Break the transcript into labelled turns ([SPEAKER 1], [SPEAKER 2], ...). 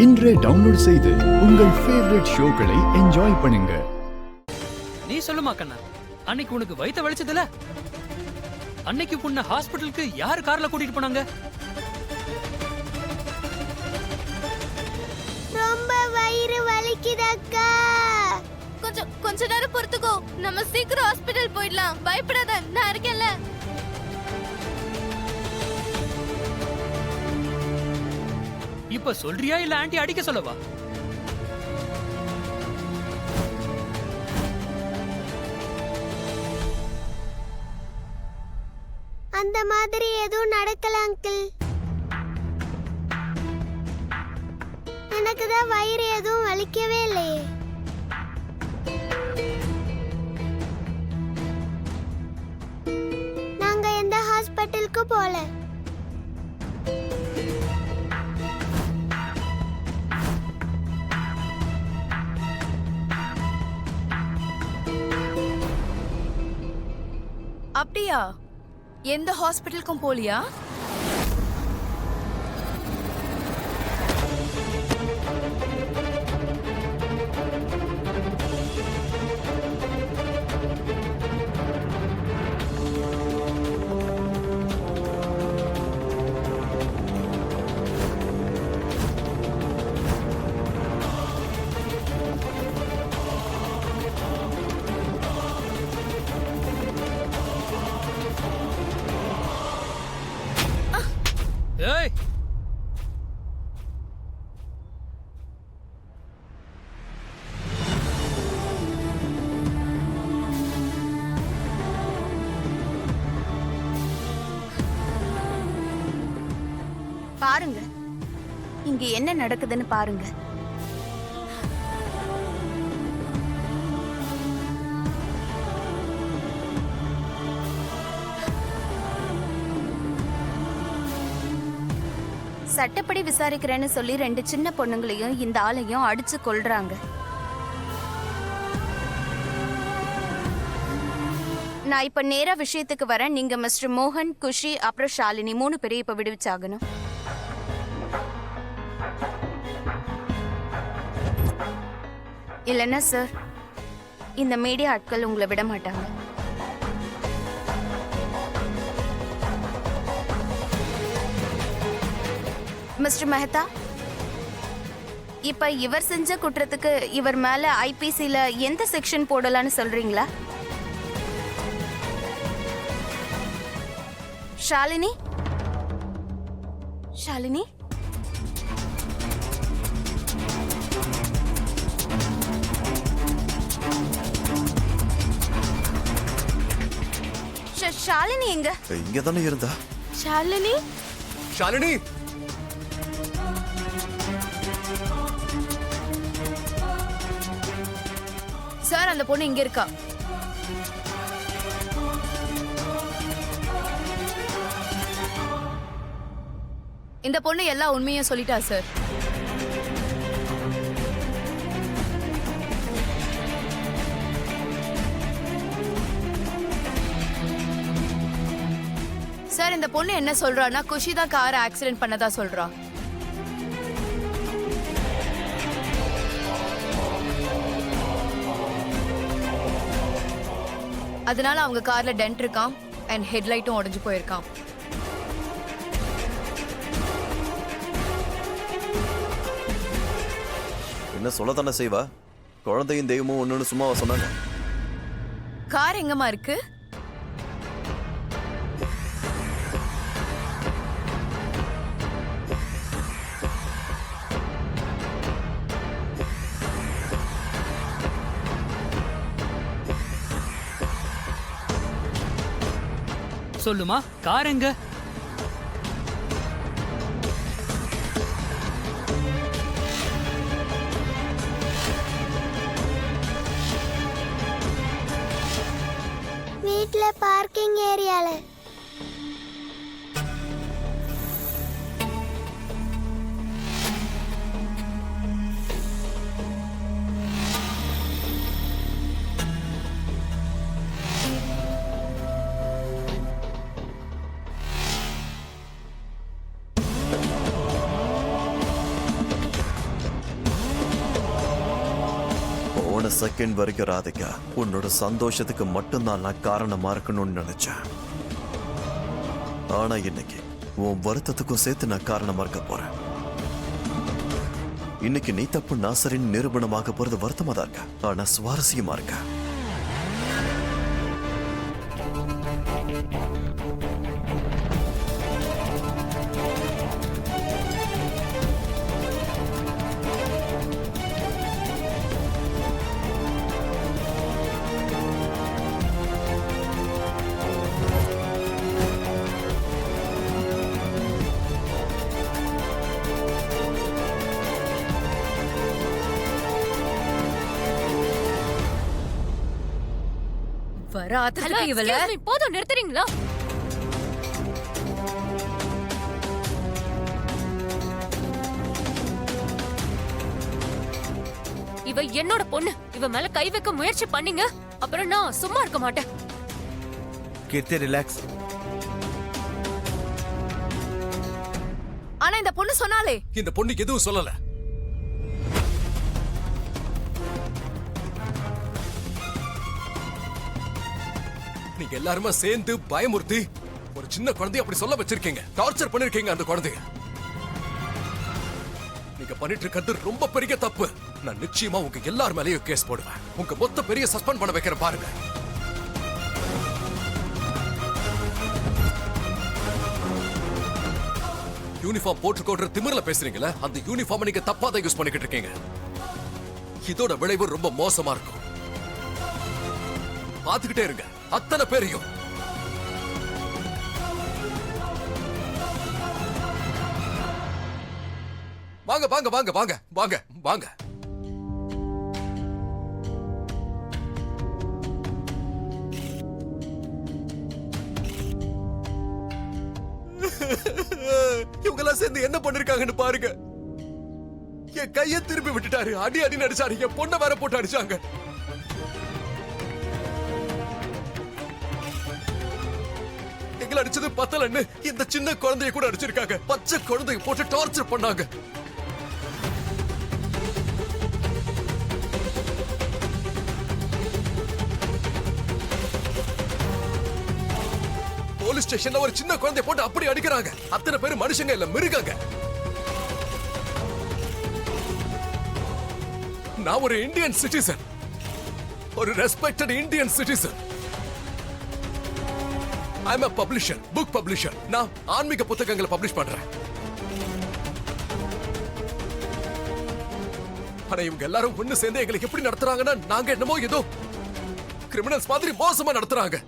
[SPEAKER 1] இன்றே டவுன்லோட் செய்து உங்கள் ஃபேவரட் ஷோக்களை என்ஜாய் பண்ணுங்க.
[SPEAKER 2] நீ சொல்லுமா கண்ணா, அன்னைக்கு உனக்கு வயித்த வலிச்சதுல அன்னைக்கு புண்ண ஹாஸ்பிட்டலுக்கு யாரு கார்ல கூட்டிட்டு போனாங்க?
[SPEAKER 3] ரொம்ப வயிறு வலிக்குதக்கா.
[SPEAKER 4] கொஞ்ச நேரம் பொறுத்துக்கோ, நம்ம சீக்கிரம் ஹாஸ்பிடல் போயிடலாம். பயப்படாத, நான் இருக்கேன்ல.
[SPEAKER 2] இப்ப சொல்றியா இல்ல ஆண்டி அடிக்க சொல்லவா?
[SPEAKER 3] அந்த மாதிரி எதுவும் நடக்கல அங்கிள். எனக்கு தான் வயிறு எதுவும் வலிக்கவே இல்லையே. நாங்க எந்த ஹாஸ்பிட்டலுக்கு போல.
[SPEAKER 4] அப்படியா? எந்த ஹாஸ்பிட்டலுக்கும் போலியா?
[SPEAKER 2] ஏய்,
[SPEAKER 4] பாருங்க, இங்க என்ன நடக்குதுன்னு பாருங்க. சட்டப்படி விசாரிக்கிறேன்னு சொல்லி 2 சின்ன பொண்ணுங்களையும் இந்த ஆளையும் அடிச்சு கொல்றாங்க. நான் இப்ப நேரா விஷயத்துக்கு வரேன். நீங்க மிஸ்டர் மோகன், குஷி, அப்புறம் ஷாலினி 3 பேரையும் இப்ப விடுவிச்சாகணும். இல்லைன்னா சார், இந்த மீடியா ஆட்கள் உங்களை விட மாட்டாங்க. மிஸ்டர் மெஹதா, இப்ப இவர் செஞ்ச குற்றத்துக்கு இவர் மேல ஐபிசில எந்த செக்ஷன் போடலான்னு சொல்றீங்களா? ஷாலினி, ஷாலினி, ஷாலினி எங்க?
[SPEAKER 5] இங்க தானே இருந்தா.
[SPEAKER 4] ஷாலினி,
[SPEAKER 5] ஷாலினி,
[SPEAKER 4] சார் அந்த பொண்ணு இங்க இருக்கா. இந்த பொண்ணு எல்லா உண்மையும் சொல்லிட்டா சார். சார், இந்த பொண்ணு என்ன சொல்றான்னா குஷி தான் காரை ஆக்சிடென்ட் பண்ணதா சொல்றா. அதனால அவங்க கார்ல டென்ட் இருக்காம் அண்ட் ஹெட்லைட்டும் உடைஞ்சு போயிருக்கான்.
[SPEAKER 5] என்ன சொல்லத்தானே செய்வா? குழந்தையும் தெய்வமும் ஒன்னு சும்மாவா சொன்னாங்க?
[SPEAKER 4] கார் எங்கம்மா இருக்கு?
[SPEAKER 2] சொல்லுமா, கார் எங்க?
[SPEAKER 3] வீட்ல பார்க்கிங் ஏரியால.
[SPEAKER 5] போன செகண்ட் வரைக்கும் ராதிகா உன்னோட சந்தோஷத்துக்கு மட்டும்தான் நான் காரணமா இருக்கணும்னு நினைச்சேன். ஆனா இன்னைக்கு உன் வருத்தத்துக்கும் சேர்த்து நான் காரணமா இருக்க போறேன். இன்னைக்கு நீ தப்பு நான் சரின்னு நிரூபணமாக போறது வருத்தமா தான் இருக்க, ஆனா சுவாரஸ்யமா இருக்க.
[SPEAKER 6] வர ஆத்திரத்துக்கு இவள
[SPEAKER 7] போதும், நிறுத்துறீங்களா? இவ என்னோட பொண்ணு. இவ மேல கை வைக்க முயற்சி பண்ணீங்க, அப்புறம் நான் சும்மா இருக்க மாட்டேன்.
[SPEAKER 8] கீர்த்தி ரிலாக்ஸ்.
[SPEAKER 6] ஆனா இந்த பொண்ணு சொன்னாலே.
[SPEAKER 9] இந்த பொண்ணுக்கு எதுவும் சொல்லல. நீங்க எல்லாருமே சேர்ந்து பயமுறுத்தி ஒரு சின்ன குழந்தைய அப்படி சொல்ல வச்சிருக்கீங்க, டார்ச்சர் பண்ணிருக்கீங்க அந்த குழந்தைய. நீங்க பண்ணிட்டு இருக்கிறது ரொம்ப பெரிய தப்பு. நான் நிச்சயமா உங்க எல்லார் மேலயும் கேஸ் போடுவேன். உங்க மொத்த பெரிய சஸ்பெண்ட் பண்ண வைக்கிற பாருங்க. யூனிஃபார்ம் போட்டுக்கோடுற திமிர்ல பேசுறீங்களா? அந்த யூனிஃபார்ம் நீங்க தப்பா தான் யூஸ் பண்ணிக்கிட்டு இருக்கீங்க. இதோட விளைவு ரொம்ப மோசமா இருக்கும். பாத்துக்கிட்டே இருங்க அத்தனை பேரையும். வாங்க வாங்க வாங்க வாங்க வாங்க வாங்க. இவங்க எல்லாம் சேர்ந்து என்ன பண்ணிருக்காங்கன்னு பாருங்க. என் கையை திருப்பி விட்டுட்டாரு, அடி அடி நடிச்சாரு, என் பொண்ணை வேற போட்டு அடிச்சாங்க. எங்களை அடிச்சது பத்தலன்னு இந்த சின்ன குழந்தைய கூட அடிச்சிருக்காங்க. பச்சை குழந்தைய போட்டு டார்ச்சர் பண்ணாங்க. போலீஸ் ஸ்டேஷன்ல ஒரு சின்ன குழந்தைய போட்டு அப்படி அடிக்கிறாங்க. அத்தனை பேர் மனுஷங்க இல்ல, மிருகங்க. நான் ஒரு இந்தியன் சிட்டிசன், ஒரு respected Indian citizen. I'm a publisher, book publisher. நான் ஆன்மீக புத்தகங்களை பப்ளிஷ் பண்றேன். ஆனா இவங்க எல்லாரும் ஒண்ணு சேர்ந்து எங்களுக்கு எப்படி நடத்துறாங்கன்னா, நாங்க என்னமோ ஏதோ கிரிமினல்ஸ் மாதிரி மோசமா நடத்துறாங்க.